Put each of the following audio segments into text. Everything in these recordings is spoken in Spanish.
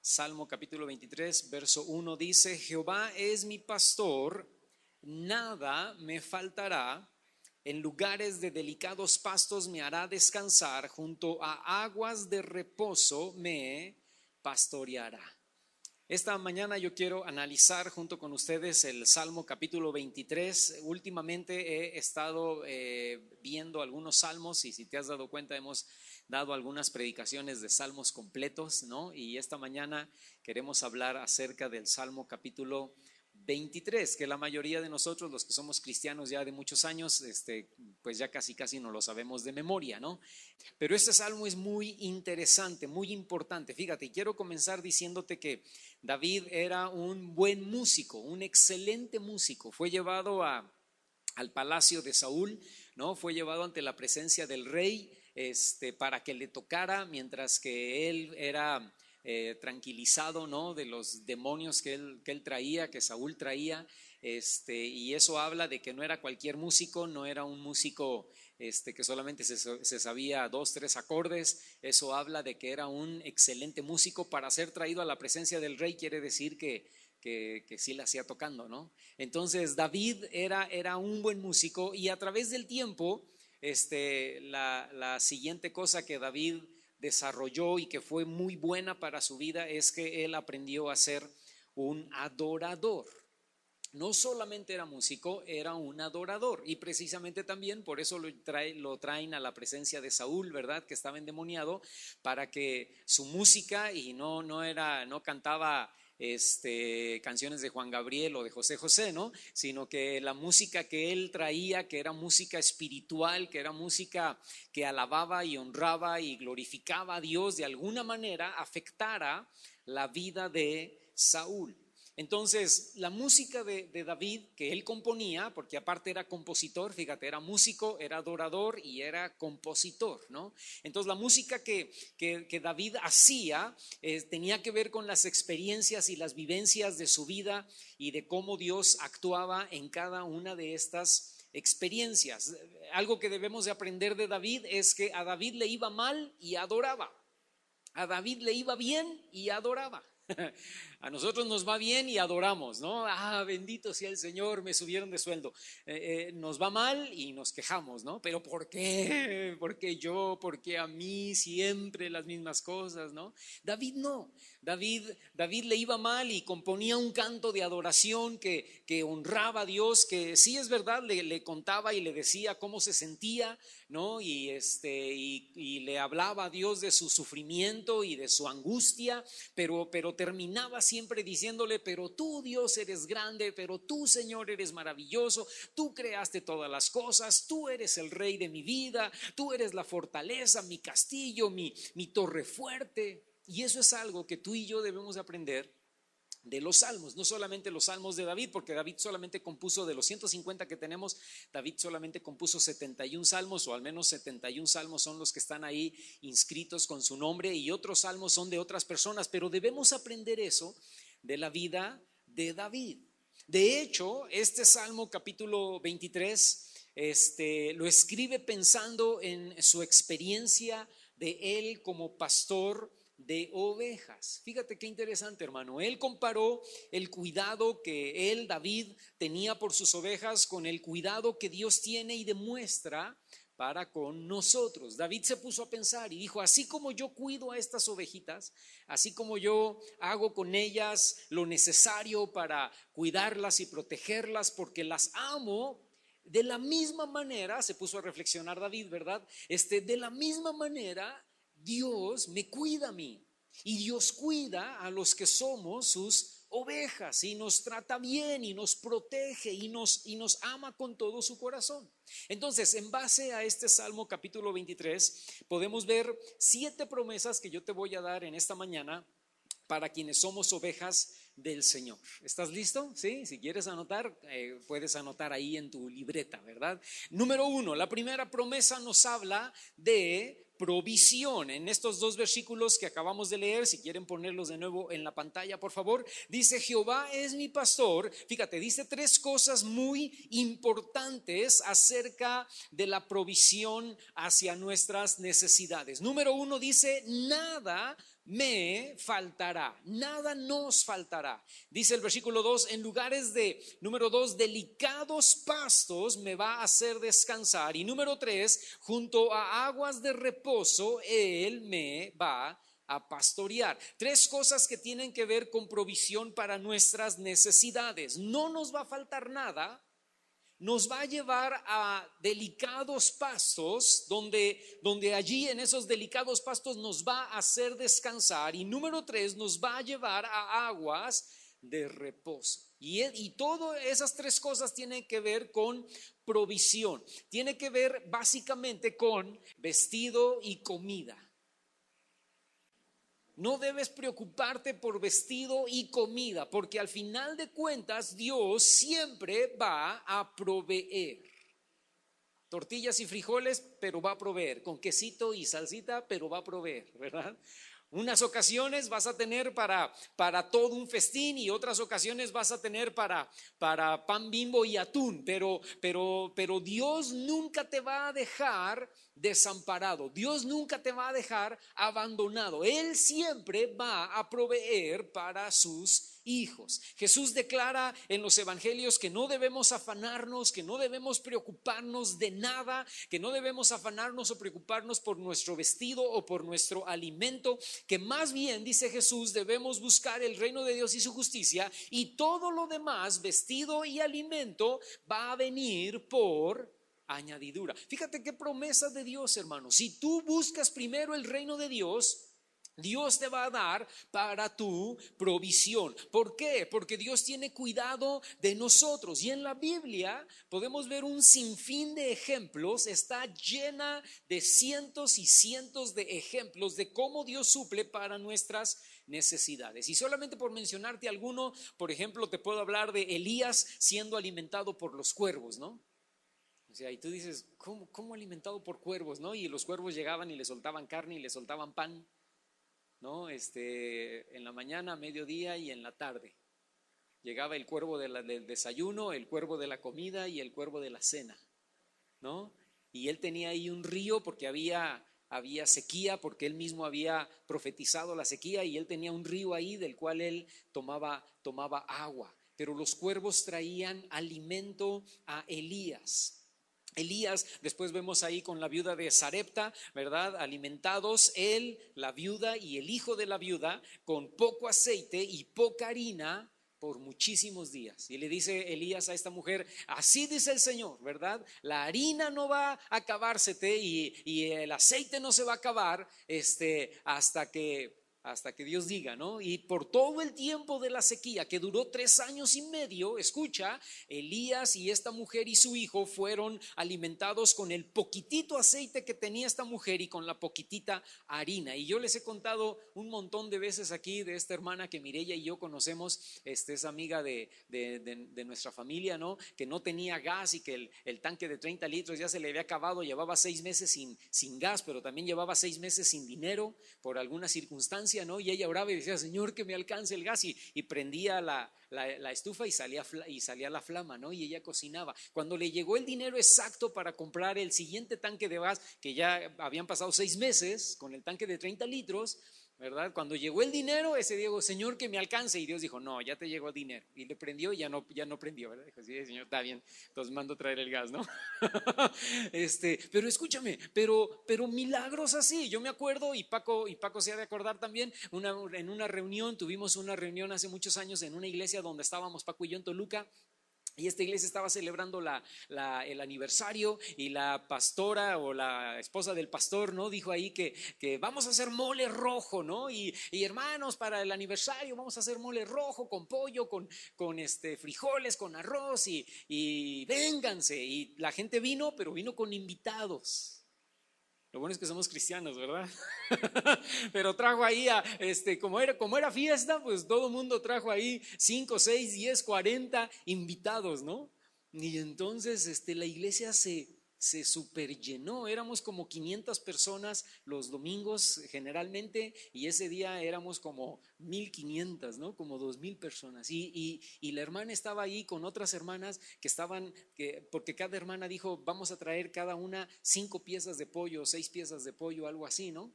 Salmo capítulo 23, verso 1 dice: Jehová es mi pastor, nada me faltará. En lugares de delicados pastos me hará descansar, junto a aguas de reposo me pastoreará. Esta mañana yo quiero analizar junto con ustedes el Salmo capítulo 23. Últimamente he estado viendo algunos salmos y si te has dado cuenta hemos dado algunas predicaciones de salmos completos, ¿no? Y esta mañana queremos hablar acerca del Salmo capítulo 23, que la mayoría de nosotros, los que somos cristianos ya de muchos años, pues ya casi no lo sabemos de memoria, ¿no? Pero este salmo es muy interesante, muy importante. Fíjate, y quiero comenzar diciéndote que David era un buen músico, un excelente músico. Fue llevado al palacio de Saúl, ¿no? Fue llevado ante la presencia del rey, para que le tocara, mientras que él era tranquilizado, ¿no? De los demonios que él traía, que Saúl traía, y eso habla de que no era cualquier músico, no era un músico que solamente se sabía 2, 3 acordes. Eso habla de que era un excelente músico. Para ser traído a la presencia del rey quiere decir que sí la hacía tocando, ¿no? Entonces David era un buen músico, y a través del tiempo la siguiente cosa que David desarrolló y que fue muy buena para su vida es que él aprendió a ser un adorador. No solamente era músico, era un adorador, y precisamente también por eso lo traen a la presencia de Saúl, ¿verdad? Que estaba endemoniado, para que su música, y no cantaba canciones de Juan Gabriel o de José José, ¿no? Sino que la música que él traía, que era música espiritual, que era música que alababa y honraba y glorificaba a Dios, de alguna manera afectara la vida de Saúl. Entonces, la música de David que él componía, porque aparte era compositor, fíjate, era músico, era adorador y era compositor, ¿no? Entonces, la música que David hacía tenía que ver con las experiencias y las vivencias de su vida y de cómo Dios actuaba en cada una de estas experiencias. Algo que debemos de aprender de David es que a David le iba mal y adoraba. A David le iba bien y adoraba. A nosotros nos va bien y adoramos, ¿no? Bendito sea el Señor, me subieron de sueldo. Nos va mal y nos quejamos, ¿no? Pero ¿por qué? ¿Por qué yo? ¿Por qué a mí siempre las mismas cosas, ¿no? David no. David le iba mal y componía un canto de adoración que honraba a Dios, que sí es verdad, le contaba y le decía cómo se sentía, ¿no? Y le hablaba a Dios de su sufrimiento y de su angustia, pero terminaba siempre diciéndole: pero tú, Dios, eres grande, pero tú, Señor, eres maravilloso, tú creaste todas las cosas, tú eres el rey de mi vida, tú eres la fortaleza, mi castillo, mi torre fuerte. Y eso es algo que tú y yo debemos aprender de los salmos, no solamente los salmos de David, porque David solamente compuso, de los 150 que tenemos, David solamente compuso 71 salmos, o al menos 71 salmos son los que están ahí inscritos con su nombre, y otros salmos son de otras personas, pero debemos aprender eso de la vida de David. De hecho, este Salmo capítulo 23 lo escribe pensando en su experiencia de él como pastor de ovejas. Fíjate qué interesante, hermano. Él comparó el cuidado que él, David, tenía por sus ovejas con el cuidado que Dios tiene y demuestra para con nosotros. David se puso a pensar y dijo: así como yo cuido a estas ovejitas, así como yo hago con ellas lo necesario para cuidarlas y protegerlas porque las amo, de la misma manera, se puso a reflexionar David, ¿verdad? De la misma manera Dios me cuida a mí, y Dios cuida a los que somos sus ovejas, y nos trata bien y nos protege y nos ama con todo su corazón. Entonces, en base a este Salmo capítulo 23 podemos ver 7 promesas que yo te voy a dar en esta mañana para quienes somos ovejas del Señor. ¿Estás listo? ¿Sí? Si quieres anotar, puedes anotar ahí en tu libreta, ¿verdad? Número 1, la primera promesa nos habla de provisión. En estos 2 versículos que acabamos de leer, si quieren ponerlos de nuevo en la pantalla, por favor, dice: Jehová es mi pastor. Fíjate, dice 3 cosas muy importantes acerca de la provisión hacia nuestras necesidades. Número 1 dice: nada me faltará, nada nos faltará. Dice el versículo 2, en lugares de, número 2, delicados pastos me va a hacer descansar. Y número 3, junto a aguas de reposo, Él me va a pastorear. Tres cosas que tienen que ver con provisión para nuestras necesidades. No nos va a faltar nada. Nos va a llevar a delicados pastos, donde allí en esos delicados pastos nos va a hacer descansar. Y número 3, nos va a llevar a aguas de reposo. Y todas esas tres cosas tienen que ver con provisión. Tiene que ver básicamente con vestido y comida. No debes preocuparte por vestido y comida, porque al final de cuentas Dios siempre va a proveer. Tortillas y frijoles, pero va a proveer. Con quesito y salsita, pero va a proveer, ¿verdad? Unas ocasiones vas a tener para todo un festín y otras ocasiones vas a tener para pan Bimbo y atún, pero Dios nunca te va a dejar desamparado. Dios nunca te va a dejar abandonado. Él siempre va a proveer para sus hijos. Jesús declara en los evangelios que no debemos afanarnos, que no debemos preocuparnos de nada, que no debemos afanarnos o preocuparnos por nuestro vestido o por nuestro alimento, que más bien, dice Jesús, debemos buscar el reino de Dios y su justicia, y todo lo demás, vestido y alimento, va a venir por añadidura. Fíjate qué promesa de Dios, hermano. Si tú buscas primero el reino de Dios, Dios te va a dar para tu provisión. ¿Por qué? Porque Dios tiene cuidado de nosotros. Y en la Biblia podemos ver un sinfín de ejemplos. Está llena de cientos y cientos de ejemplos de cómo Dios suple para nuestras necesidades. Y solamente por mencionarte alguno, por ejemplo, te puedo hablar de Elías siendo alimentado por los cuervos, ¿no? O sea, y tú dices, ¿cómo alimentado por cuervos, no? Y los cuervos llegaban y le soltaban carne y le soltaban pan, ¿no? En la mañana, mediodía y en la tarde. Llegaba el cuervo del desayuno, el cuervo de la comida y el cuervo de la cena, ¿no? Y él tenía ahí un río porque había sequía, porque él mismo había profetizado la sequía, y él tenía un río ahí del cual él tomaba agua. Pero los cuervos traían alimento a Elías. Elías, después vemos ahí con la viuda de Sarepta, ¿verdad? Alimentados él, la viuda y el hijo de la viuda con poco aceite y poca harina por muchísimos días. Y le dice Elías a esta mujer, así dice el Señor, ¿verdad? La harina no va a acabársete y el aceite no se va a acabar hasta que Dios diga, ¿no? Y por todo el tiempo de la sequía, que duró 3 años y medio, escucha, Elías y esta mujer y su hijo fueron alimentados con el poquitito aceite que tenía esta mujer y con la poquitita harina. Y yo les he contado un montón de veces aquí de esta hermana que Mireya y yo conocemos, es amiga de nuestra familia, ¿no? Que no tenía gas y que el tanque de 30 litros ya se le había acabado, llevaba 6 meses sin gas, pero también llevaba 6 meses sin dinero por alguna circunstancia, ¿no? Y ella oraba y decía, Señor, que me alcance el gas, y prendía la estufa y salía la flama, ¿no? Y ella cocinaba. Cuando le llegó el dinero exacto para comprar el siguiente tanque de gas, que ya habían pasado 6 meses con el tanque de 30 litros, ¿verdad? Cuando llegó el dinero, ese Diego, Señor, que me alcance, y Dios dijo, no, ya te llegó el dinero, y le prendió y ya no prendió, ¿verdad? Dijo, sí, Señor, está bien, entonces mando traer el gas, ¿no? Pero escúchame, pero milagros así. Yo me acuerdo, y Paco se ha de acordar también, en una reunión, tuvimos una reunión hace muchos años en una iglesia donde estábamos Paco y yo en Toluca. Y esta iglesia estaba celebrando el aniversario, y la pastora o la esposa del pastor, ¿no? Dijo ahí que vamos a hacer mole rojo, ¿no? Y hermanos, para el aniversario vamos a hacer mole rojo con pollo, con frijoles, con arroz, y vénganse. Y la gente vino, pero vino con invitados. Lo bueno es que somos cristianos, ¿verdad? Pero trajo ahí como era fiesta, pues todo el mundo trajo ahí 5, 6, 10, 40 invitados, ¿no? Y entonces la iglesia se superllenó. Éramos como 500 personas los domingos generalmente, y ese día éramos como 1500, ¿no? Como 2000 personas. Y la hermana estaba ahí con otras hermanas porque cada hermana dijo, vamos a traer cada una 5 piezas de pollo, 6 piezas de pollo, algo así, ¿no?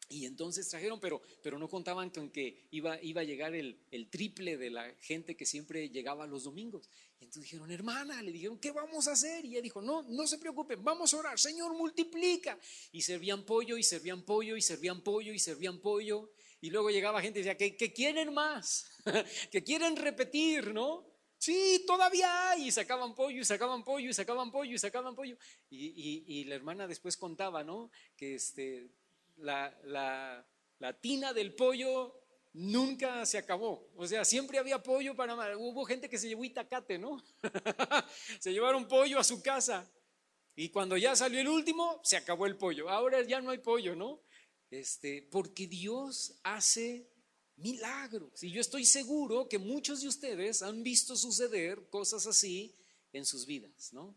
Y entonces trajeron, pero no contaban con que iba a llegar el triple de la gente que siempre llegaba los domingos. Y entonces dijeron, hermana, le dijeron, ¿qué vamos a hacer? Y ella dijo, no se preocupen, vamos a orar, Señor, multiplica. Y servían pollo, y servían pollo, y servían pollo, y servían pollo. Y luego llegaba gente y decía, que quieren más, que quieren repetir, ¿no? Sí, todavía hay. Y sacaban pollo, y sacaban pollo, y sacaban pollo, y sacaban pollo. Y la hermana después contaba, ¿no? Que la tina del pollo nunca se acabó. O sea, siempre había pollo para más. Hubo gente que se llevó itacate, ¿no? Se llevaron pollo a su casa. Y cuando ya salió el último, se acabó el pollo. Ahora ya no hay pollo, ¿no? Porque Dios hace milagros. Y yo estoy seguro que muchos de ustedes han visto suceder cosas así en sus vidas, ¿no?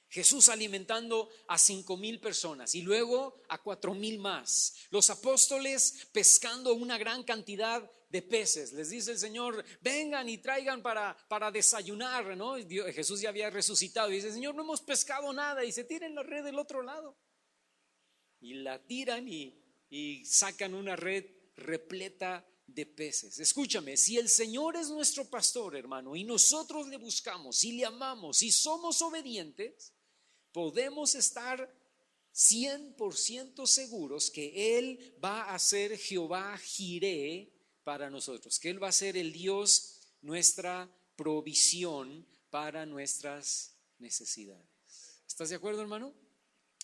Jesús alimentando a 5,000 personas y luego a 4,000 más. Los apóstoles pescando una gran cantidad de peces. Les dice el Señor, vengan y traigan para desayunar, ¿no? Jesús ya había resucitado y dice, Señor, no hemos pescado nada. Y dice, tiren la red del otro lado. Y la tiran y sacan una red repleta de peces. Escúchame, si el Señor es nuestro pastor, hermano, y nosotros le buscamos y le amamos y somos obedientes, podemos estar 100% seguros que Él va a ser Jehová Jireh para nosotros, que Él va a ser el Dios, nuestra provisión para nuestras necesidades. ¿Estás de acuerdo, hermano?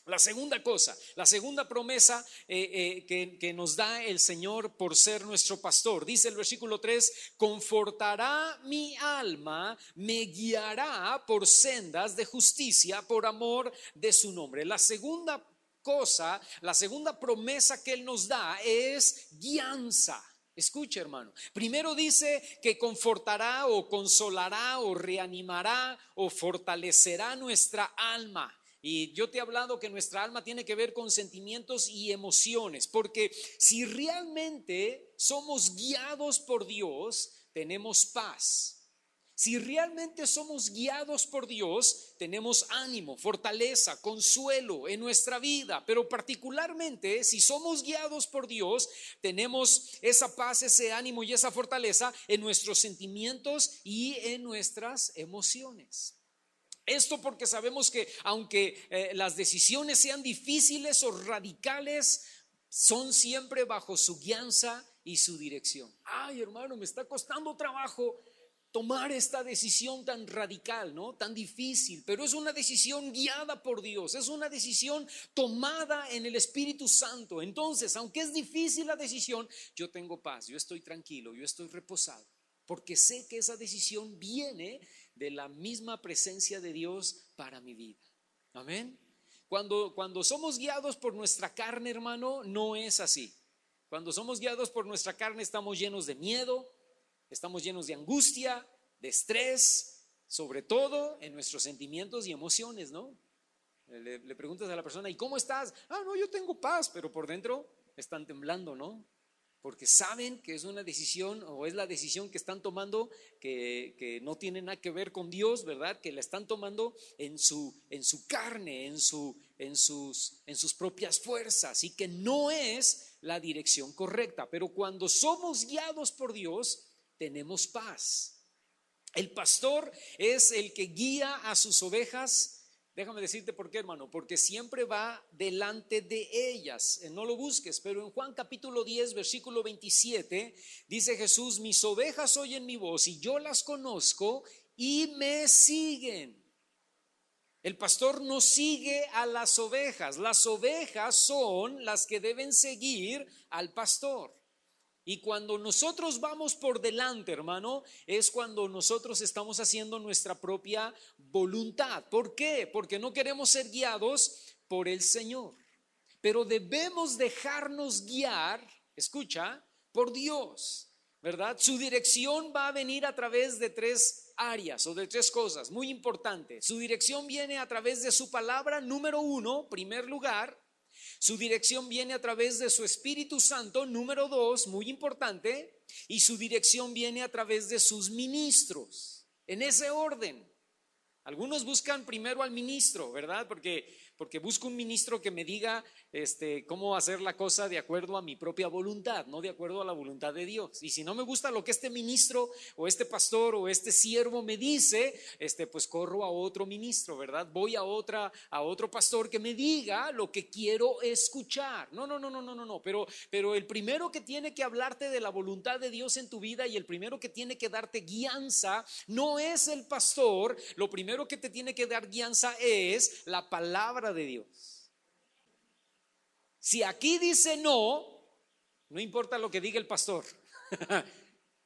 La segunda cosa, la segunda promesa que nos da el Señor por ser nuestro pastor, dice el versículo 3, confortará mi alma, me guiará por sendas de justicia por amor de su nombre. La segunda cosa, la segunda promesa que Él nos da es guianza. Escucha, hermano, primero dice que confortará o consolará o reanimará o fortalecerá nuestra alma. Y yo te he hablado que nuestra alma tiene que ver con sentimientos y emociones, porque si realmente somos guiados por Dios, tenemos paz. Si realmente somos guiados por Dios, tenemos ánimo, fortaleza, consuelo en nuestra vida, pero particularmente si somos guiados por Dios, tenemos esa paz, ese ánimo y esa fortaleza en nuestros sentimientos y en nuestras emociones. Esto porque sabemos que aunque las decisiones sean difíciles o radicales, son siempre bajo su guianza y su dirección. Ay, hermano, me está costando trabajo tomar esta decisión tan radical, ¿no? Tan difícil, pero es una decisión guiada por Dios, es una decisión tomada en el Espíritu Santo. Entonces, aunque es difícil la decisión, yo tengo paz, yo estoy tranquilo, yo estoy reposado, porque sé que esa decisión viene de la misma presencia de Dios para mi vida. Amén. Cuando somos guiados por nuestra carne, hermano, no es así. Cuando somos guiados por nuestra carne, estamos llenos de miedo, estamos llenos de angustia, de estrés, sobre todo en nuestros sentimientos y emociones, ¿no? Le preguntas a la persona, ¿y cómo estás? No, yo tengo paz, pero por dentro están temblando, ¿no? Porque saben que es una decisión o es la decisión que están tomando que no tiene nada que ver con Dios, ¿verdad? Que la están tomando en su carne, en sus propias fuerzas, y que no es la dirección correcta. Pero cuando somos guiados por Dios, tenemos paz. El pastor es el que guía a sus ovejas. Déjame decirte por qué, hermano, porque siempre va delante de ellas. No lo busques, pero en Juan capítulo 10, versículo 27, dice Jesús, mis ovejas oyen mi voz y yo las conozco y me siguen. El pastor no sigue a las ovejas son las que deben seguir al pastor. Y cuando nosotros vamos por delante, hermano, es cuando nosotros estamos haciendo nuestra propia voluntad. ¿Por qué? Porque no queremos ser guiados por el Señor. Pero debemos dejarnos guiar, escucha, por Dios, ¿verdad? Su dirección va a venir a través de 3 áreas o de 3 cosas muy importantes. Su dirección viene a través de su palabra, número 1, primer lugar. Su dirección viene a través de su Espíritu Santo, número 2, muy importante, y su dirección viene a través de sus ministros, en ese orden. Algunos buscan primero al ministro, ¿verdad? Porque porque busco un ministro que me diga cómo hacer la cosa de acuerdo a mi propia voluntad, no de acuerdo a la voluntad de Dios. Y si no me gusta lo que este ministro o este pastor o este siervo me dice, pues corro a otro ministro, ¿verdad? Voy a otro pastor que me diga lo que quiero escuchar. No. Pero el primero que tiene que hablarte de la voluntad de Dios en tu vida y el primero que tiene que darte guianza no es el pastor. Lo primero que te tiene que dar guianza es la palabra de Dios. Si aquí dice no, no importa lo que diga el pastor.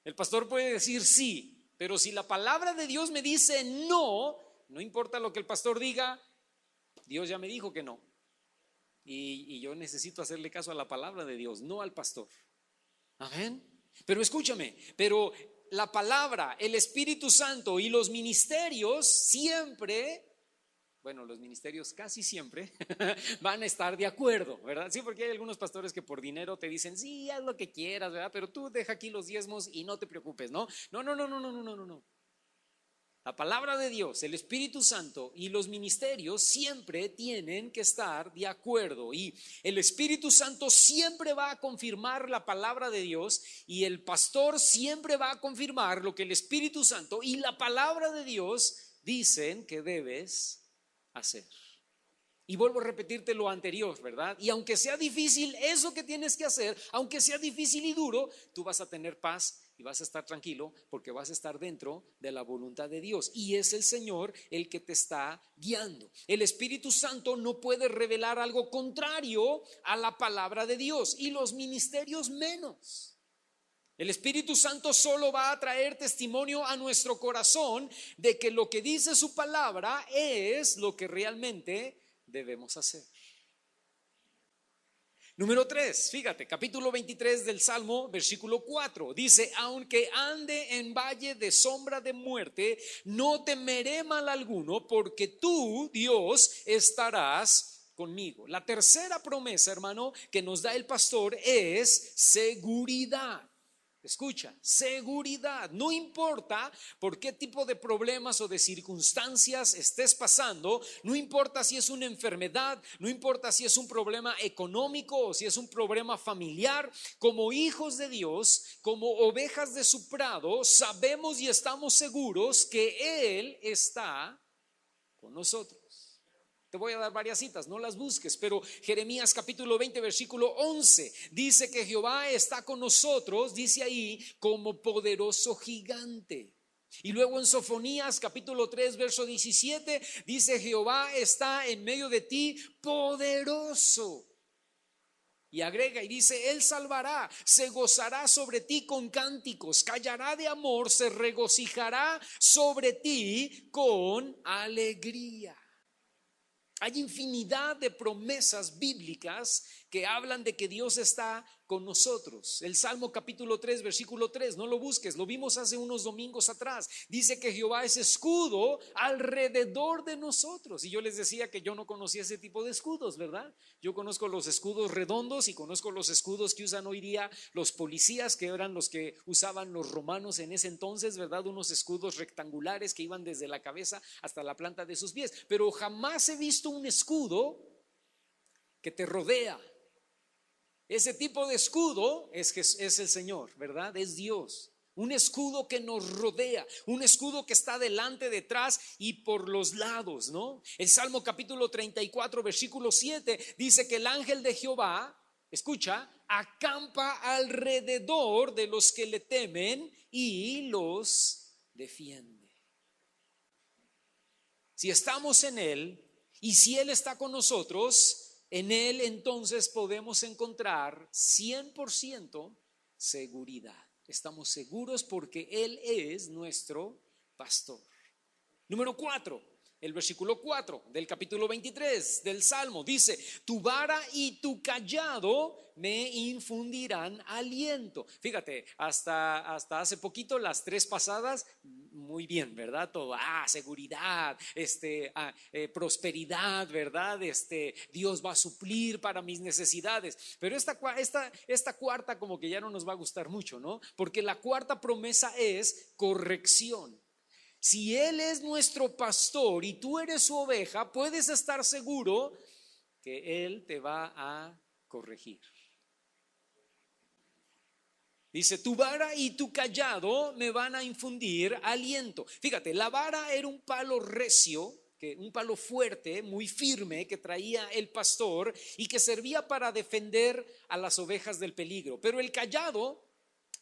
El pastor puede decir sí, pero si la palabra de Dios me dice no, no importa lo que el pastor diga, Dios ya me dijo que no. Y yo necesito hacerle caso a la palabra de Dios, no al pastor. Amén. Pero escúchame, pero la palabra, el Espíritu Santo y los ministerios siempre, bueno, los ministerios casi siempre van a estar de acuerdo, ¿verdad? Sí, porque hay algunos pastores que por dinero te dicen, sí, haz lo que quieras, ¿verdad? Pero tú deja aquí los diezmos y no te preocupes, ¿no? No. La palabra de Dios, el Espíritu Santo y los ministerios siempre tienen que estar de acuerdo, y el Espíritu Santo siempre va a confirmar la palabra de Dios y el pastor siempre va a confirmar lo que el Espíritu Santo y la palabra de Dios dicen que debes hacer. Y vuelvo a repetirte lo anterior, ¿verdad? Y aunque sea difícil eso que tienes que hacer, aunque sea difícil y duro, tú vas a tener paz y vas a estar tranquilo porque vas a estar dentro de la voluntad de Dios. Y es el Señor el que te está guiando. El Espíritu Santo no puede revelar algo contrario a la palabra de Dios, y los ministerios menos. El Espíritu Santo solo va a traer testimonio a nuestro corazón de que lo que dice su palabra es lo que realmente debemos hacer. Número 3, fíjate, capítulo 23 del Salmo, versículo 4, dice: aunque ande en valle de sombra de muerte, no temeré mal alguno, porque tú, Dios, estarás conmigo. La tercera promesa, hermano, que nos da el pastor es seguridad. Escucha, seguridad. No importa por qué tipo de problemas o de circunstancias estés pasando, no importa si es una enfermedad, no importa si es un problema económico o si es un problema familiar, como hijos de Dios, como ovejas de su prado, sabemos y estamos seguros que Él está con nosotros. Te voy a dar varias citas, no las busques, pero Jeremías capítulo 20 versículo 11 dice que Jehová está con nosotros, dice ahí, como poderoso gigante. Y luego en Sofonías capítulo 3 verso 17 dice: Jehová está en medio de ti, poderoso. Y agrega y dice: Él salvará, se gozará sobre ti con cánticos, callará de amor, se regocijará sobre ti con alegría. Hay infinidad de promesas bíblicas que hablan de que Dios está con nosotros. El Salmo capítulo 3 versículo 3, no lo busques, lo vimos hace unos domingos atrás. Dice que Jehová es escudo alrededor de nosotros. Y yo les decía que yo no conocía ese tipo de escudos, ¿verdad? Yo conozco los escudos redondos y conozco los escudos que usan hoy día los policías, que eran los que usaban los romanos en ese entonces, ¿verdad? Unos escudos rectangulares que iban desde la cabeza hasta la planta de sus pies. Pero jamás he visto un escudo que te rodea. Ese tipo de escudo es el Señor, ¿verdad? Es Dios. Un escudo que nos rodea, un escudo que está delante, detrás y por los lados, ¿no? El Salmo capítulo 34 versículo 7 dice que el ángel de Jehová, escucha, acampa alrededor de los que le temen y los defiende. Si estamos en Él y si Él está con nosotros, en Él entonces podemos encontrar 100% seguridad. Estamos seguros porque Él es nuestro pastor. Número 4, el versículo 4 del capítulo 23 del Salmo dice: tu vara y tu callado me infundirán aliento. Fíjate, hasta hace poquito, las 3 pasadas, muy bien, ¿verdad? Todo, seguridad, prosperidad, ¿verdad? Dios va a suplir para mis necesidades. Pero esta cuarta como que ya no nos va a gustar mucho, ¿no? Porque la cuarta promesa es corrección. Si Él es nuestro pastor y tú eres su oveja, puedes estar seguro que Él te va a corregir. Dice, tu vara y tu callado me van a infundir aliento. Fíjate, la vara era un palo recio, un palo fuerte, muy firme, que traía el pastor y que servía para defender a las ovejas del peligro. Pero el callado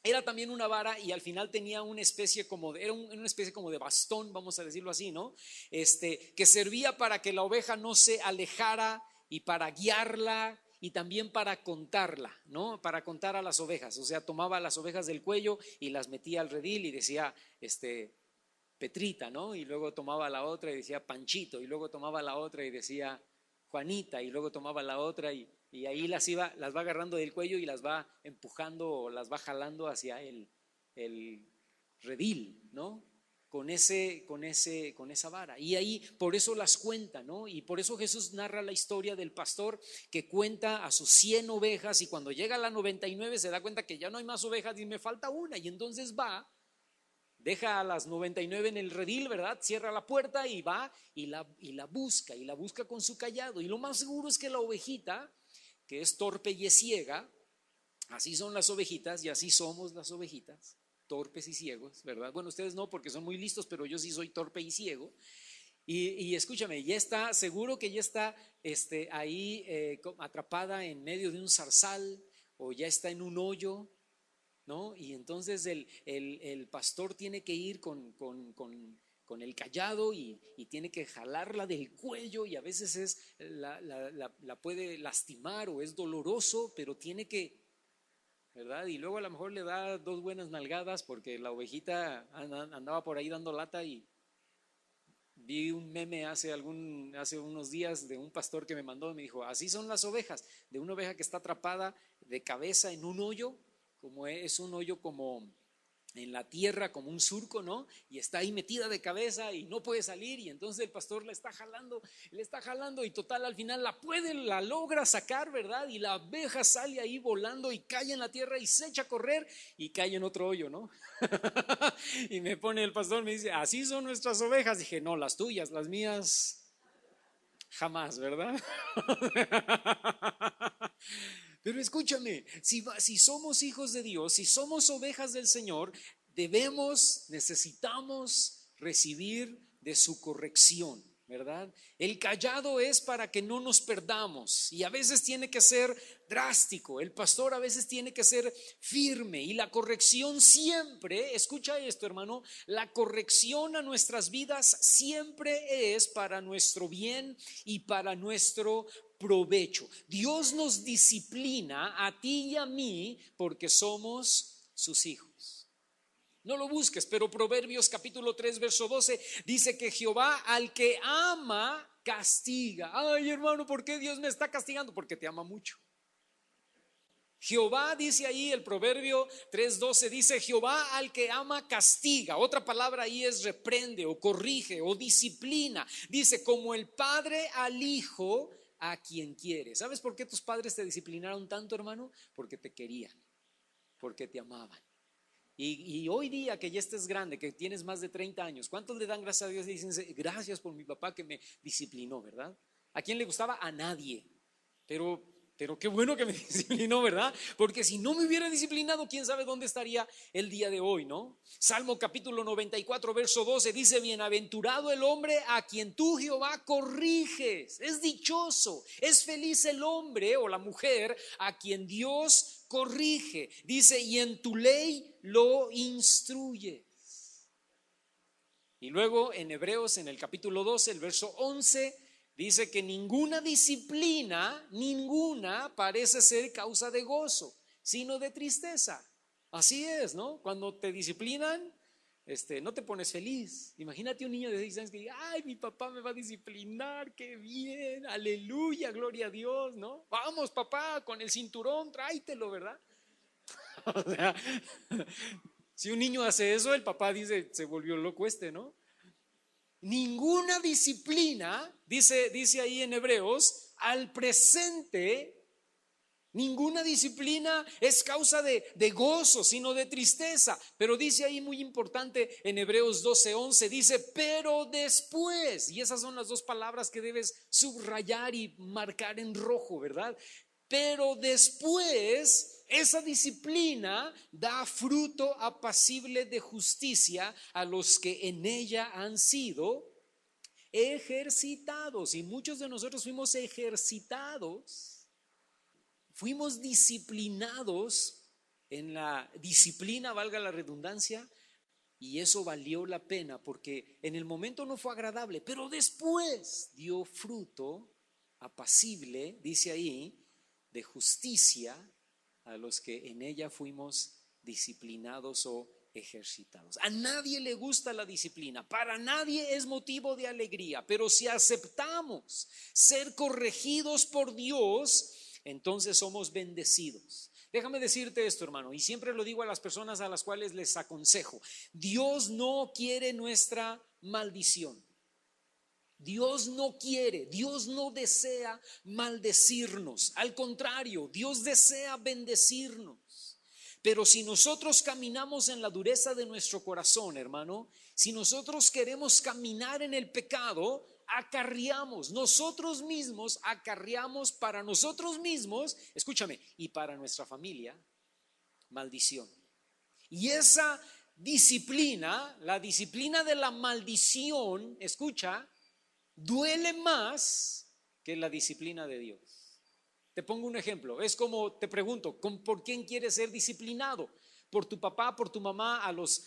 era también una vara y al final tenía una especie era una especie como de bastón, vamos a decirlo así, ¿no? Que servía para que la oveja no se alejara y para guiarla y también para contarla, ¿no? Para contar a las ovejas. O sea, tomaba las ovejas del cuello y las metía al redil y decía, Petrita, ¿no? Y luego tomaba la otra y decía Panchito, y luego tomaba la otra y decía Juanita, y luego tomaba la otra y ahí las va agarrando del cuello y las va empujando o las va jalando hacia el redil, ¿no? Con esa vara. Y ahí por eso las cuenta, ¿no? Y por eso Jesús narra la historia del pastor que cuenta a sus 100 ovejas y cuando llega a la 99 se da cuenta que ya no hay más ovejas y me falta una, y entonces va, deja a las 99 en el redil, ¿verdad? Cierra la puerta y va y la busca con su callado. Y lo más seguro es que la ovejita, que es torpe y es ciega, así son las ovejitas y así somos las ovejitas, torpes y ciegos, ¿verdad? Bueno, ustedes no porque son muy listos, pero yo sí soy torpe y ciego. Y escúchame, ya está, seguro que ya está ahí atrapada en medio de un zarzal o ya está en un hoyo, ¿no? Y entonces el pastor tiene que ir con el callado y tiene que jalarla del cuello y a veces la puede lastimar o es doloroso, pero tiene que, ¿verdad? Y luego a lo mejor le da 2 buenas nalgadas porque la ovejita andaba por ahí dando lata. Y vi un meme hace unos días de un pastor que me mandó y me dijo, así son las ovejas, de una oveja que está atrapada de cabeza en un hoyo, como es un hoyo como en la tierra, como un surco, ¿no? Y está ahí metida de cabeza y no puede salir, y entonces el pastor la está jalando y total al final la logra sacar, ¿verdad? Y la abeja sale ahí volando y cae en la tierra y se echa a correr y cae en otro hoyo, ¿no? Y me pone el pastor, me dice, así son nuestras ovejas. Dije, no, las tuyas, las mías jamás, ¿verdad? Pero escúchame, si somos hijos de Dios, si somos ovejas del Señor, necesitamos recibir de su corrección, ¿verdad? El callado es para que no nos perdamos y a veces tiene que ser drástico, el pastor a veces tiene que ser firme y la corrección siempre, escucha esto hermano, la corrección a nuestras vidas siempre es para nuestro bien y para nuestro provecho. Dios nos disciplina a ti y a mí porque somos sus hijos. No lo busques, pero Proverbios capítulo 3 verso 12 dice que Jehová al que ama castiga. Ay hermano, ¿por qué Dios me está castigando? Porque te ama mucho. Jehová, dice ahí el Proverbio 3:12, dice Jehová al que ama castiga. Otra palabra ahí es reprende o corrige o disciplina. Dice como el padre al hijo a quien quiere. ¿Sabes por qué tus padres te disciplinaron tanto, hermano? Porque te querían, porque te amaban. Y hoy día que ya estés grande, que tienes más de 30 años, ¿cuántos le dan gracias a Dios y dicen gracias por mi papá que me disciplinó, ¿verdad? ¿A quién le gustaba? A nadie. Pero qué bueno que me disciplinó, ¿verdad? Porque si no me hubiera disciplinado, quién sabe dónde estaría el día de hoy, ¿no? Salmo capítulo 94 verso 12 dice, bienaventurado el hombre a quien tú Jehová corriges. Es dichoso, es feliz el hombre o la mujer a quien Dios corrige. Dice, y en tu ley lo instruyes. Y luego en Hebreos en el capítulo 12 el verso 11 dice que ninguna disciplina, parece ser causa de gozo, sino de tristeza. Así es, ¿no? Cuando te disciplinan, no te pones feliz. Imagínate un niño de 6 años que diga, ay, mi papá me va a disciplinar, qué bien, aleluya, gloria a Dios, ¿no? Vamos, papá, con el cinturón, tráetelo, ¿verdad? O sea, si un niño hace eso, el papá dice, se volvió loco ¿no? Ninguna disciplina, dice ahí en Hebreos, al presente Ninguna disciplina es causa de gozo, sino de tristeza. Pero dice ahí muy importante en Hebreos 12:11, dice, pero después, y esas son las dos palabras que debes subrayar y marcar en rojo, ¿verdad? Pero después, esa disciplina da fruto apacible de justicia a los que en ella han sido ejercitados. Y muchos de nosotros fuimos ejercitados. Fuimos disciplinados en la disciplina, valga la redundancia, y eso valió la pena porque en el momento no fue agradable, pero después dio fruto apacible, dice ahí, de justicia a los que en ella fuimos disciplinados o ejercitados. A nadie le gusta la disciplina, para nadie es motivo de alegría, pero si aceptamos ser corregidos por Dios, entonces somos bendecidos. Déjame decirte esto, hermano, y siempre lo digo a las personas a las cuales les aconsejo: Dios no quiere nuestra maldición. Dios no quiere, Dios no desea maldecirnos. Al contrario, Dios desea bendecirnos. Pero si nosotros caminamos en la dureza de nuestro corazón, hermano, si nosotros queremos caminar en el pecado, nosotros mismos acarreamos para nosotros mismos, escúchame, y para nuestra familia, maldición. Y esa disciplina, la disciplina de la maldición, escucha, duele más que la disciplina de Dios. Te pongo un ejemplo, es como te pregunto, ¿por quién quieres ser disciplinado? ¿Por tu papá, por tu mamá a los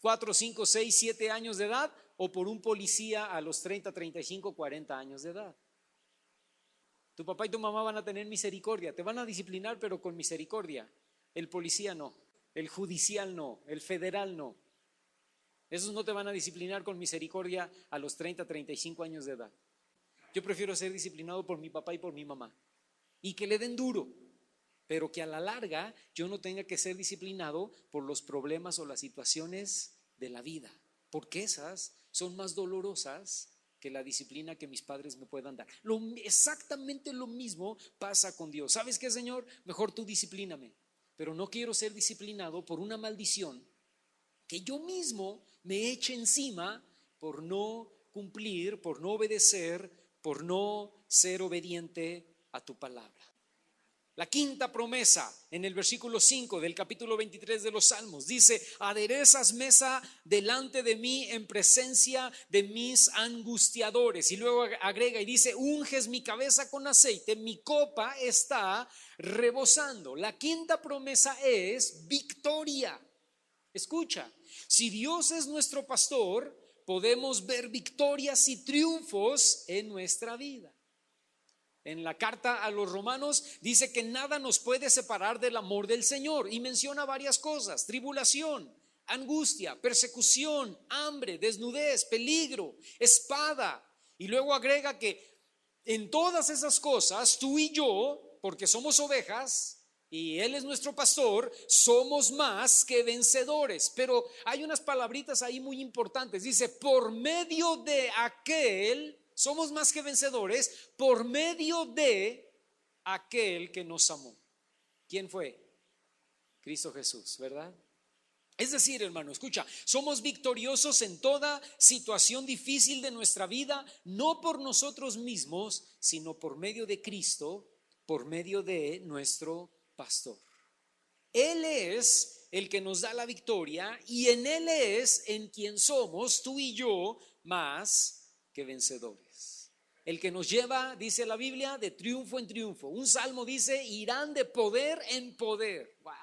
4, 5, 6, 7 años de edad? ¿O por un policía a los 30, 35, 40 años de edad? Tu papá y tu mamá van a tener misericordia, te van a disciplinar, pero con misericordia. El policía no, el judicial no, el federal no. Esos no te van a disciplinar con misericordia a los 30, 35 años de edad. Yo prefiero ser disciplinado por mi papá y por mi mamá, y que le den duro, pero que a la larga yo no tenga que ser disciplinado por los problemas o las situaciones de la vida, porque esas son más dolorosas que la disciplina que mis padres me puedan dar. Exactamente lo mismo pasa con Dios. ¿Sabes qué, Señor? Mejor tú disciplíname, pero no quiero ser disciplinado por una maldición que yo mismo me eche encima por no cumplir, por no obedecer, por no ser obediente a tu palabra. La quinta promesa en el versículo 5 del capítulo 23 de los Salmos dice: aderezas mesa delante de mí en presencia de mis angustiadores. Y luego agrega y dice: unges mi cabeza con aceite, mi copa está rebosando. La quinta promesa es victoria. Escucha, si Dios es nuestro pastor, podemos ver victorias y triunfos en nuestra vida. En la carta a los Romanos dice que nada nos puede separar del amor del Señor, y menciona varias cosas: tribulación, angustia, persecución, hambre, desnudez, peligro, espada. Y luego agrega que en todas esas cosas tú y yo, porque somos ovejas y Él es nuestro pastor, somos más que vencedores. Pero hay unas palabritas ahí muy importantes. Dice: por medio de aquel, somos más que vencedores por medio de aquel que nos amó. ¿Quién fue? Cristo Jesús, ¿verdad? Es decir, hermano, escucha, somos victoriosos en toda situación difícil de nuestra vida, no por nosotros mismos, sino por medio de Cristo, por medio de nuestro pastor. Él es el que nos da la victoria, y en Él es en quien somos, tú y yo, más que vencedores. El que nos lleva, dice la Biblia, de triunfo en triunfo. Un salmo dice: irán de poder en poder. ¡Wow!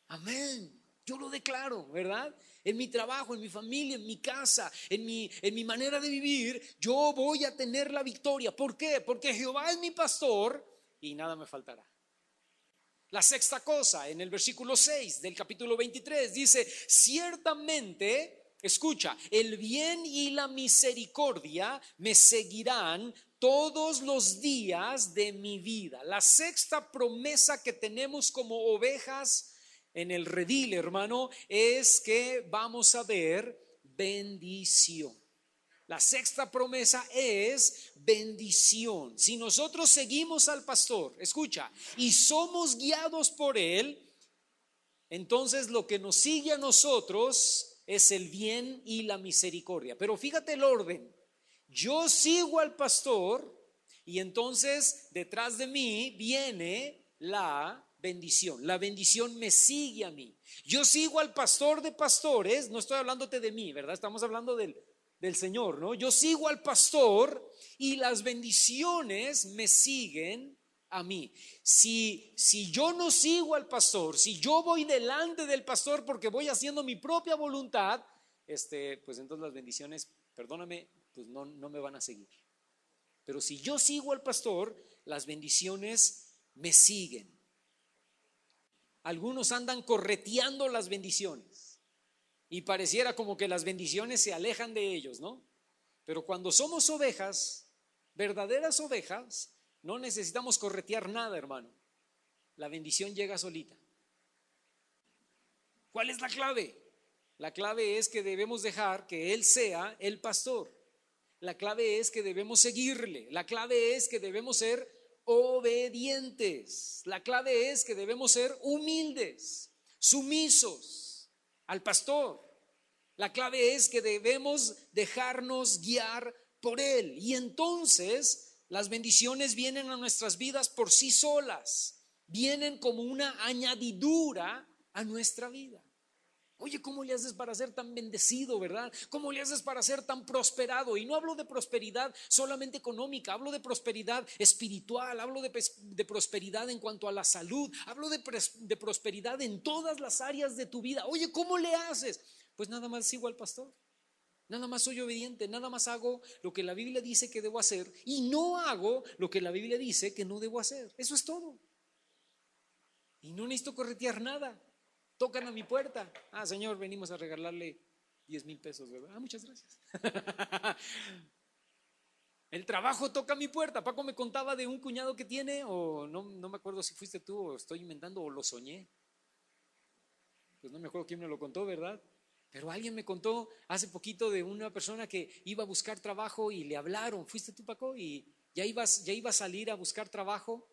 Amén. Yo lo declaro, ¿verdad? En mi trabajo, en mi familia, en mi casa, en mi manera de vivir, yo voy a tener la victoria. ¿Por qué? Porque Jehová es mi pastor y nada me faltará. La sexta cosa, en el versículo 6 del capítulo 23, dice: ciertamente, escucha, el bien y la misericordia me seguirán todos los días de mi vida. La sexta promesa que tenemos como ovejas en el redil, hermano, es que vamos a ver bendición. La sexta promesa es bendición. Si nosotros seguimos al pastor, escucha, y somos guiados por él, entonces lo que nos sigue a nosotros es el bien y la misericordia. Pero fíjate el orden. Yo sigo al pastor y entonces detrás de mí viene la bendición. La bendición me sigue a mí. Yo sigo al pastor de pastores, no estoy hablándote de mí, ¿verdad? Estamos hablando del Señor, ¿no? Yo sigo al pastor y las bendiciones me siguen a mí. Si yo no sigo al pastor, si yo voy delante del pastor porque voy haciendo mi propia voluntad, pues entonces las bendiciones, perdóname, pues no me van a seguir. Pero si yo sigo al pastor, las bendiciones me siguen. Algunos andan correteando las bendiciones y pareciera como que las bendiciones se alejan de ellos, ¿no? Pero cuando somos ovejas, verdaderas ovejas, no necesitamos corretear nada, hermano. La bendición llega solita. ¿Cuál es la clave? La clave es que debemos dejar que Él sea el pastor. La clave es que debemos seguirle. La clave es que debemos ser obedientes. La clave es que debemos ser humildes, sumisos al pastor. La clave es que debemos dejarnos guiar por Él. Y entonces las bendiciones vienen a nuestras vidas por sí solas. Vienen como una añadidura a nuestra vida. Oye, ¿cómo le haces para ser tan bendecido, verdad? ¿Cómo le haces para ser tan prosperado? Y no hablo de prosperidad solamente económica, hablo de prosperidad espiritual, hablo de prosperidad en cuanto a la salud, hablo de prosperidad en todas las áreas de tu vida. Oye, ¿cómo le haces? Pues nada más sigo al pastor, nada más soy obediente, nada más hago lo que la Biblia dice que debo hacer y no hago lo que la Biblia dice que no debo hacer. Eso es todo. Y no necesito corretear nada. Tocan a mi puerta. Ah, Señor, venimos a regalarle 10,000 pesos, ¿verdad? Ah, muchas gracias. El trabajo toca a mi puerta. Paco me contaba de un cuñado que tiene, o no me acuerdo si fuiste tú, o estoy inventando, o lo soñé. Pues no me acuerdo quién me lo contó, ¿verdad? Pero alguien me contó hace poquito de una persona que iba a buscar trabajo y le hablaron. ¿Fuiste tú, Paco? Y ya iba a salir a buscar trabajo.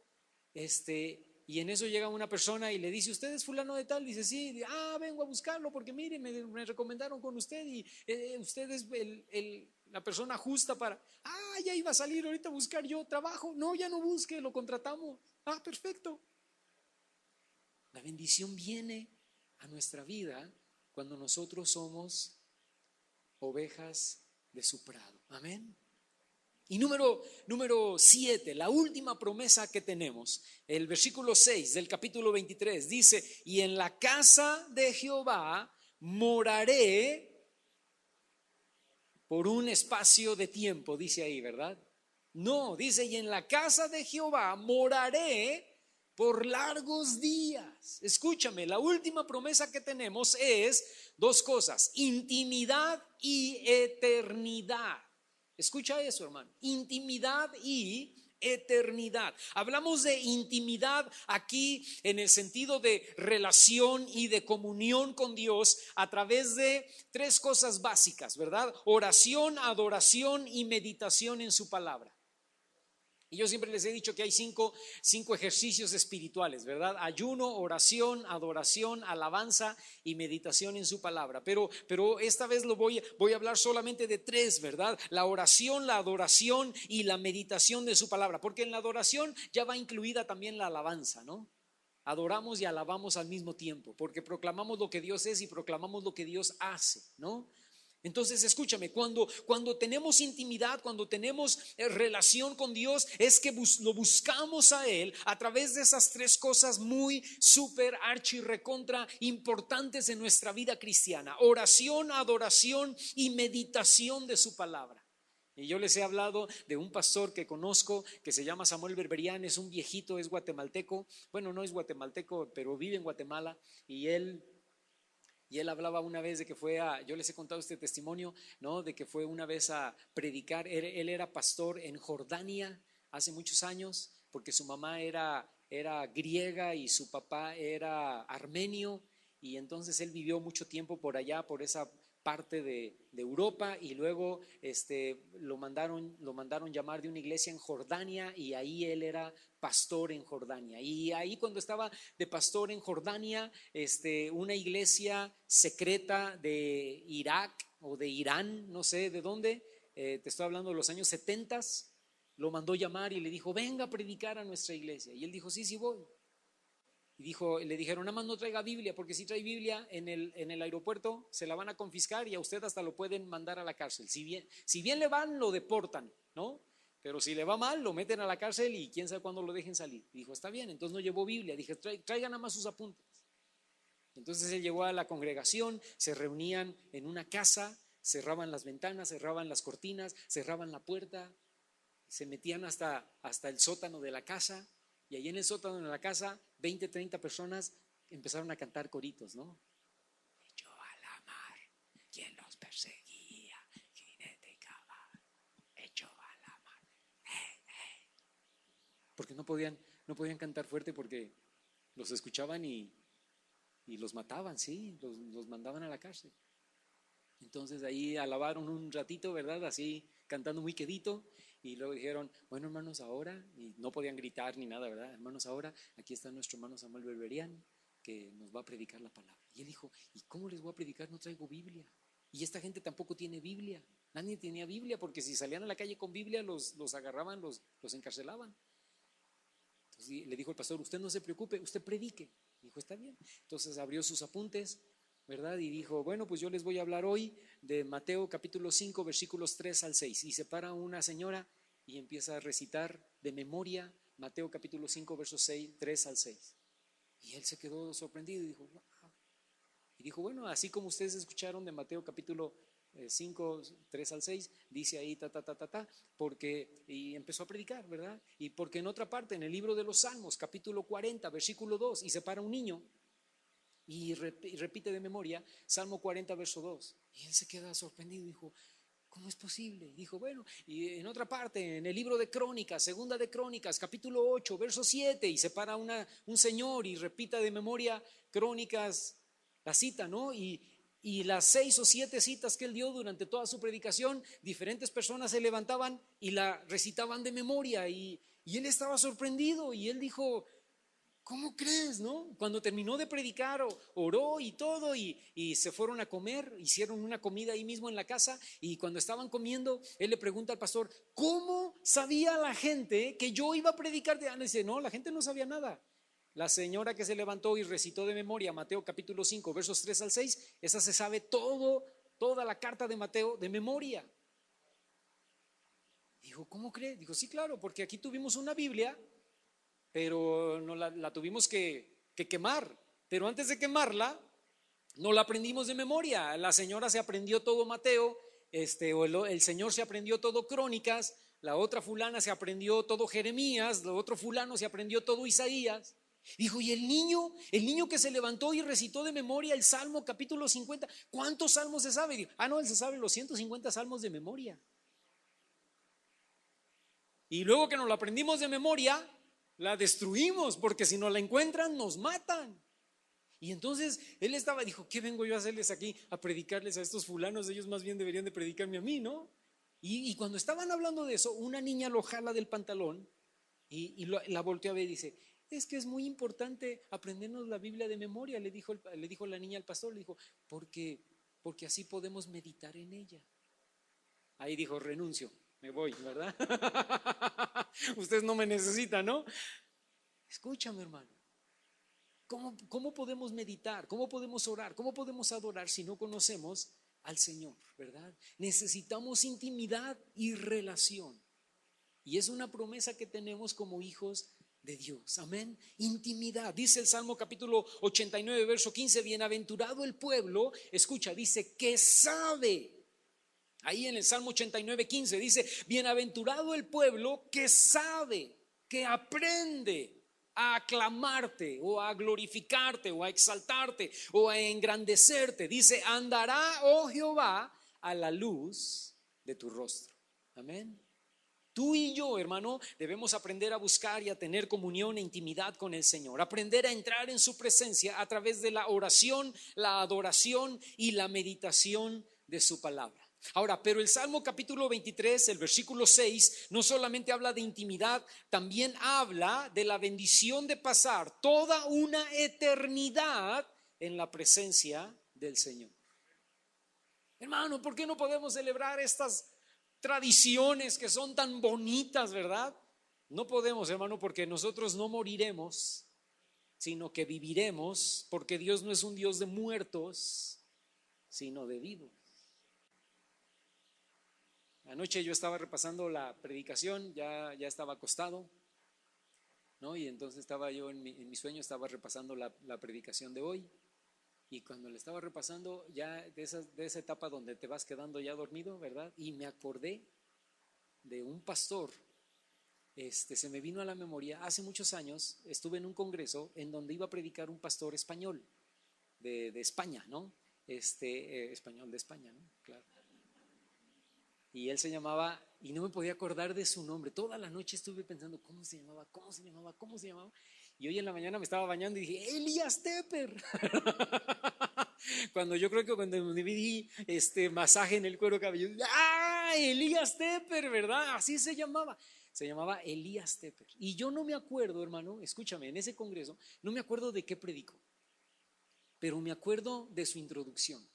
Y en eso llega una persona y le dice: ¿usted es fulano de tal? Dice: sí. Vengo a buscarlo porque mire, me recomendaron con usted y usted es la persona justa para. Ya iba a salir ahorita a buscar yo trabajo. No, ya no busque, lo contratamos. Perfecto. La bendición viene a nuestra vida cuando nosotros somos ovejas de su prado. Amén. Y número 7, la última promesa que tenemos, el versículo 6 del capítulo 23 dice: y en la casa de Jehová moraré por un espacio de tiempo, dice ahí, ¿verdad? No, dice: y en la casa de Jehová moraré por largos días. Escúchame, la última promesa que tenemos es dos cosas: intimidad y eternidad. Escucha eso, hermano: intimidad y eternidad. Hablamos de intimidad aquí en el sentido de relación y de comunión con Dios a través de tres cosas básicas, ¿verdad? Oración, adoración y meditación en su palabra. Y yo siempre les he dicho que hay cinco ejercicios espirituales, ¿verdad? Ayuno, oración, adoración, alabanza y meditación en su palabra. Pero esta vez voy a hablar solamente de tres, ¿verdad? La oración, la adoración y la meditación de su palabra. Porque en la adoración ya va incluida también la alabanza, ¿no? Adoramos y alabamos al mismo tiempo, porque proclamamos lo que Dios es y proclamamos lo que Dios hace, ¿no? Entonces escúchame, cuando tenemos intimidad, cuando tenemos relación con Dios, es que lo buscamos a Él a través de esas tres cosas muy súper archi recontra importantes en nuestra vida cristiana: oración, adoración y meditación de su palabra. Y yo les he hablado de un pastor que conozco que se llama Samuel Berberian. Es un viejito, es guatemalteco. Bueno, no es guatemalteco, pero vive en Guatemala. Y él hablaba una vez de que yo les he contado este testimonio, ¿no? De que fue una vez a predicar. Él era pastor en Jordania hace muchos años, porque su mamá era griega y su papá era armenio. y entonces él vivió mucho tiempo por allá, por esa parte de Europa, y luego lo mandaron llamar de una iglesia en Jordania, y ahí él era pastor en Jordania. Y ahí, cuando estaba de pastor en Jordania, una iglesia secreta de Irak o de Irán, no sé de dónde, te estoy hablando de los años 70, lo mandó llamar y le dijo: venga a predicar a nuestra iglesia. Y él dijo: sí, sí voy. Y le dijeron: nada más no traiga Biblia, porque si trae Biblia en el aeropuerto se la van a confiscar y a usted hasta lo pueden mandar a la cárcel. Si bien le van, lo deportan, ¿no? Pero si le va mal, lo meten a la cárcel y quién sabe cuándo lo dejen salir. Y dijo: está bien. Entonces no llevó Biblia. Dije: traigan nada más sus apuntes. Entonces él llegó a la congregación, se reunían en una casa, cerraban las ventanas, cerraban las cortinas, cerraban la puerta, se metían hasta el sótano de la casa, y allí en el sótano de la casa 20, 30 personas empezaron a cantar coritos, ¿no? Echó a la mar quien los perseguía, jinete y caballo, echó a la mar. Porque no podían cantar fuerte, porque los escuchaban y los mataban, sí, los mandaban a la cárcel. Entonces ahí alabaron un ratito, ¿verdad? Así cantando muy quedito, y luego dijeron: bueno, hermanos, ahora, y no podían gritar ni nada, ¿verdad? Hermanos, ahora aquí está nuestro hermano Samuel Berberian, que nos va a predicar la palabra. Y él dijo: ¿y cómo les voy a predicar? No traigo Biblia. Y esta gente tampoco tiene Biblia. Nadie tenía Biblia, porque si salían a la calle con Biblia los agarraban, los encarcelaban. Entonces le dijo el pastor: usted no se preocupe, usted predique. Dijo: está bien. Entonces abrió sus apuntes, ¿verdad? Y dijo: bueno, pues yo les voy a hablar hoy de Mateo capítulo 5 versículos 3 al 6. Y se para una señora y empieza a recitar de memoria Mateo capítulo 5 versos 3 al 6. Y él se quedó sorprendido y dijo: wow. Y dijo: bueno, así como ustedes escucharon de Mateo capítulo 5, 3 al 6, dice ahí porque, y empezó a predicar, ¿verdad? Y porque en otra parte, en el libro de los Salmos, capítulo 40, versículo 2, y se para un niño y repite de memoria Salmo 40, verso 2. Y él se queda sorprendido y dijo: ¿cómo es posible? Y dijo: bueno, y en otra parte, en el libro de Crónicas, segunda de Crónicas, capítulo 8, verso 7, y se para un señor y repita de memoria Crónicas, la cita, ¿no? Y las 6 o 7 citas que él dio durante toda su predicación, diferentes personas se levantaban y la recitaban de memoria, y él estaba sorprendido, y él dijo: ¿cómo crees, no? Cuando terminó de predicar, oró y todo, y se fueron a comer, hicieron una comida ahí mismo en la casa, y cuando estaban comiendo, él le pregunta al pastor: ¿cómo sabía la gente que yo iba a predicar? Le dice: no, la gente no sabía nada. La señora que se levantó y recitó de memoria Mateo capítulo 5 versos 3 al 6, esa se sabe toda la carta de Mateo de memoria. Dijo: ¿cómo cree? Dijo: sí, claro, porque aquí tuvimos una Biblia, pero no la tuvimos que quemar. Pero antes de quemarla, no la aprendimos de memoria. La señora se aprendió todo Mateo, o el señor se aprendió todo Crónicas, la otra fulana se aprendió todo Jeremías, el otro fulano se aprendió todo Isaías. Dijo: y el niño que se levantó y recitó de memoria el Salmo capítulo 50, ¿cuántos salmos se sabe? Dijo: no, él se sabe los 150 salmos de memoria. Y luego que nos la aprendimos de memoria, la destruimos, porque si no la encuentran nos matan. Y entonces él dijo: ¿qué vengo yo a hacerles aquí? A predicarles a estos fulanos, ellos más bien deberían de predicarme a mí, ¿no? Y cuando estaban hablando de eso, una niña lo jala del pantalón y la volteó a ver y dice: es que es muy importante aprendernos la Biblia de memoria. Le dijo la niña al pastor, le dijo: porque así podemos meditar en ella. Ahí dijo: renuncio, me voy, ¿verdad? Ustedes no me necesitan, ¿no? Escúchame, hermano. ¿Cómo podemos meditar? ¿Cómo podemos orar? ¿Cómo podemos adorar si no conocemos al Señor, verdad? Necesitamos intimidad y relación. Y es una promesa que tenemos como hijos de Dios. Amén. Intimidad. Dice el Salmo capítulo 89, verso 15: bienaventurado el pueblo, escucha, dice, que sabe. Ahí en el Salmo 89, 15 dice: bienaventurado el pueblo que sabe, que aprende a aclamarte o a glorificarte o a exaltarte o a engrandecerte. Dice: andará, oh Jehová, a la luz de tu rostro. Amén. Tú y yo, hermano, debemos aprender a buscar y a tener comunión e intimidad con el Señor. Aprender a entrar en su presencia a través de la oración, la adoración y la meditación de su palabra. Ahora, pero el Salmo capítulo 23, el versículo 6, no solamente habla de intimidad, también habla de la bendición de pasar toda una eternidad en la presencia del Señor. Hermano, ¿por qué no podemos celebrar estas tradiciones que son tan bonitas, verdad? No podemos, hermano, porque nosotros no moriremos, sino que viviremos, porque Dios no es un Dios de muertos, sino de vivos. Anoche yo estaba repasando la predicación, ya estaba acostado, ¿no? Y entonces estaba yo en mi sueño, estaba repasando la predicación de hoy. Y cuando le estaba repasando, ya de esa etapa donde te vas quedando ya dormido, ¿verdad? Y me acordé de un pastor, se me vino a la memoria, hace muchos años estuve en un congreso en donde iba a predicar un pastor español de España, ¿no? Español de España, ¿no? Claro. Y él se llamaba, y no me podía acordar de su nombre. Toda la noche estuve pensando, ¿cómo se llamaba? ¿Cómo se llamaba? ¿Cómo se llamaba? Y hoy en la mañana me estaba bañando y dije, Elías Tepper. Cuando yo creo que cuando me di masaje en el cuero cabelludo, ¡ah! Elías Tepper, ¿verdad? Así se llamaba. Se llamaba Elías Tepper. Y yo no me acuerdo, hermano, escúchame, en ese congreso, no me acuerdo de qué predicó, pero me acuerdo de su introducción.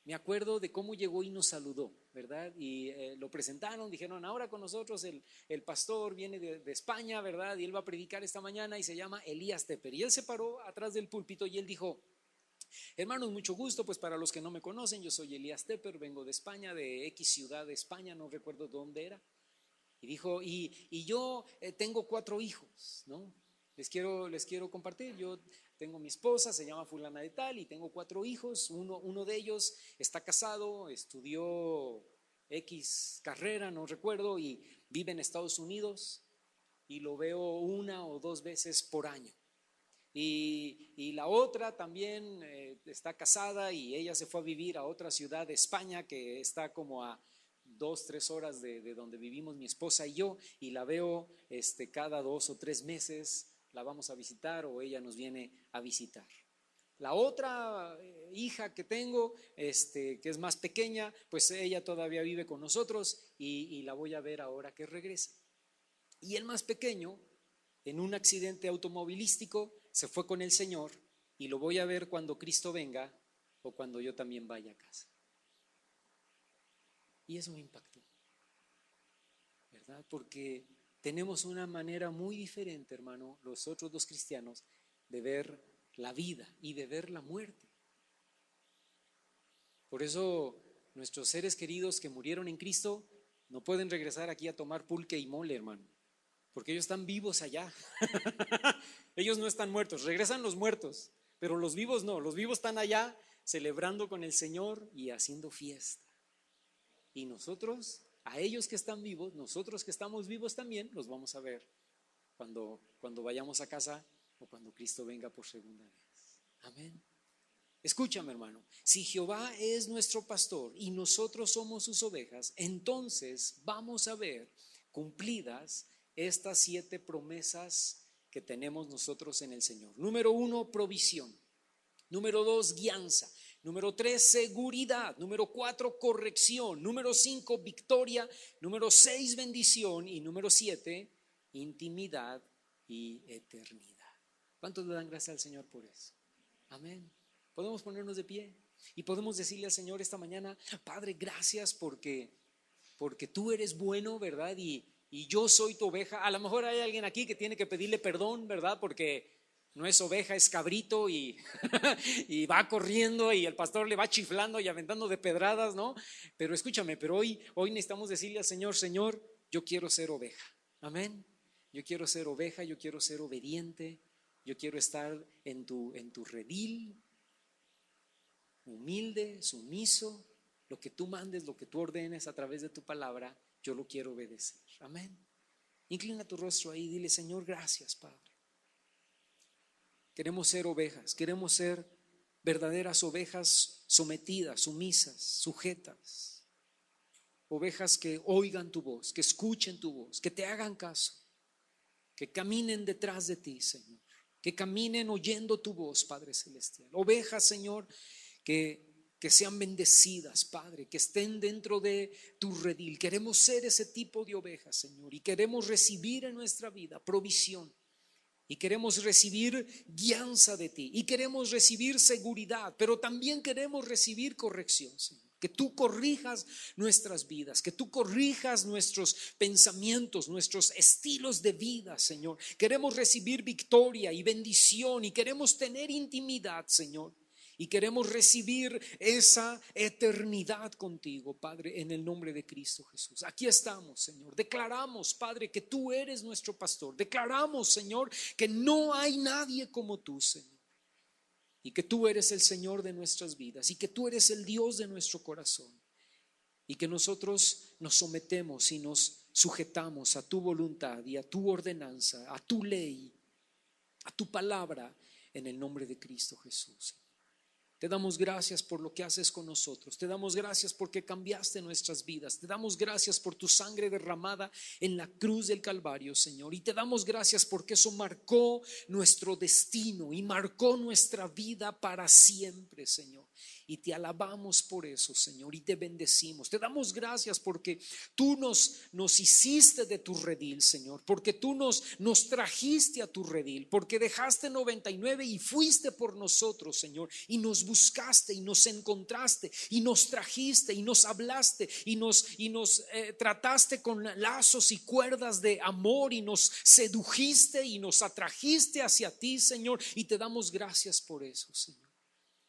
Me acuerdo de cómo llegó y nos saludó, ¿verdad? Y lo presentaron, dijeron, ahora con nosotros el pastor viene de España, ¿verdad? Y él va a predicar esta mañana y se llama Elías Tepper. Y él se paró atrás del púlpito y él dijo, hermanos, mucho gusto, pues para los que no me conocen, yo soy Elías Tepper, vengo de España, de X ciudad de España, no recuerdo dónde era. Y dijo, y yo tengo 4 hijos, ¿no? Les quiero compartir, yo tengo mi esposa, se llama fulana de tal, y tengo 4 hijos, uno de ellos está casado, estudió X carrera, no recuerdo, y vive en Estados Unidos, y lo veo 1 o 2 veces por año. Y la otra también está casada y ella se fue a vivir a otra ciudad de España que está como a 2-3 horas de donde vivimos mi esposa y yo, y la veo cada 2 o 3 meses, la vamos a visitar o ella nos viene a visitar. La otra hija que tengo, que es más pequeña, pues ella todavía vive con nosotros y la voy a ver ahora que regrese. Y el más pequeño, en un accidente automovilístico, se fue con el Señor y lo voy a ver cuando Cristo venga o cuando yo también vaya a casa. Y eso me impactó, ¿verdad? Porque tenemos una manera muy diferente, hermano, los otros 2 cristianos, de ver la vida y de ver la muerte. Por eso nuestros seres queridos que murieron en Cristo no pueden regresar aquí a tomar pulque y mole, hermano, porque ellos están vivos allá. Ellos no están muertos, regresan los muertos, pero los vivos no, los vivos están allá celebrando con el Señor y haciendo fiesta. Y nosotros, a ellos que están vivos, nosotros que estamos vivos también, los vamos a ver cuando vayamos a casa o cuando Cristo venga por segunda vez. Amén. Escúchame, hermano, si Jehová es nuestro pastor y nosotros somos sus ovejas, entonces vamos a ver cumplidas estas 7 promesas que tenemos nosotros en el Señor. Número 1, provisión. Número 2, guianza. Número 3, seguridad. Número 4, corrección. Número 5, victoria. Número 6, bendición. Y número 7, intimidad y eternidad. ¿Cuántos le dan gracias al Señor por eso? Amén. Podemos ponernos de pie y podemos decirle al Señor esta mañana, Padre, gracias porque tú eres bueno, ¿verdad? Y yo soy tu oveja. A lo mejor hay alguien aquí que tiene que pedirle perdón, ¿verdad? Porque no es oveja, es cabrito y, y va corriendo y el pastor le va chiflando y aventando de pedradas, ¿no? Pero escúchame, pero hoy necesitamos decirle al Señor, Señor, yo quiero ser oveja. Amén. Yo quiero ser oveja, yo quiero ser obediente, yo quiero estar en tu redil, humilde, sumiso. Lo que tú mandes, lo que tú ordenes a través de tu palabra, yo lo quiero obedecer. Amén. Inclina tu rostro ahí y dile, Señor, gracias, Padre. Queremos ser ovejas, queremos ser verdaderas ovejas sometidas, sumisas, sujetas. ovejas que oigan tu voz, que escuchen tu voz, que te hagan caso, que caminen detrás de ti, Señor, que caminen oyendo tu voz, Padre Celestial. Ovejas, Señor, que sean bendecidas, Padre, que estén dentro de tu redil. Queremos ser ese tipo de ovejas, Señor, y queremos recibir en nuestra vida provisión, y queremos recibir guianza de ti, y queremos recibir seguridad, pero también queremos recibir corrección, Señor. Que tú corrijas nuestras vidas, que tú corrijas nuestros pensamientos, nuestros estilos de vida, Señor. Queremos recibir victoria y bendición, y queremos tener intimidad, Señor. Y queremos recibir esa eternidad contigo, Padre, en el nombre de Cristo Jesús. Aquí estamos, Señor. Declaramos, Padre, que tú eres nuestro pastor. Declaramos, Señor, que no hay nadie como tú, Señor. Y que tú eres el Señor de nuestras vidas. Y que tú eres el Dios de nuestro corazón. Y que nosotros nos sometemos y nos sujetamos a tu voluntad y a tu ordenanza, a tu ley, a tu palabra, en el nombre de Cristo Jesús. Te damos gracias por lo que haces con nosotros. Te damos gracias porque cambiaste nuestras vidas. Te damos gracias por tu sangre derramada en la cruz del Calvario, Señor. Y te damos gracias porque eso marcó nuestro destino y marcó nuestra vida para siempre, Señor. Y te alabamos por eso, Señor, y te bendecimos. Te damos gracias porque tú nos hiciste de tu redil, Señor, porque tú nos trajiste a tu redil, porque dejaste 99 y fuiste por nosotros, Señor, y nos buscaste y nos encontraste y nos trajiste y nos hablaste y nos trataste con lazos y cuerdas de amor y nos sedujiste y nos atrajiste hacia ti, Señor, y te damos gracias por eso, Señor.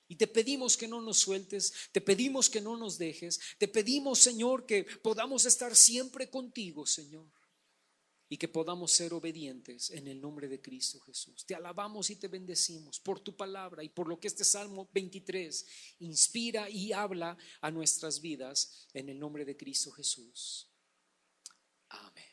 Y te pedimos que no nos sueltes, te pedimos que no nos dejes, te pedimos, Señor, que podamos estar siempre contigo, Señor, y que podamos ser obedientes en el nombre de Cristo Jesús. Te alabamos y te bendecimos por tu palabra y por lo que este Salmo 23 inspira y habla a nuestras vidas en el nombre de Cristo Jesús. Amén.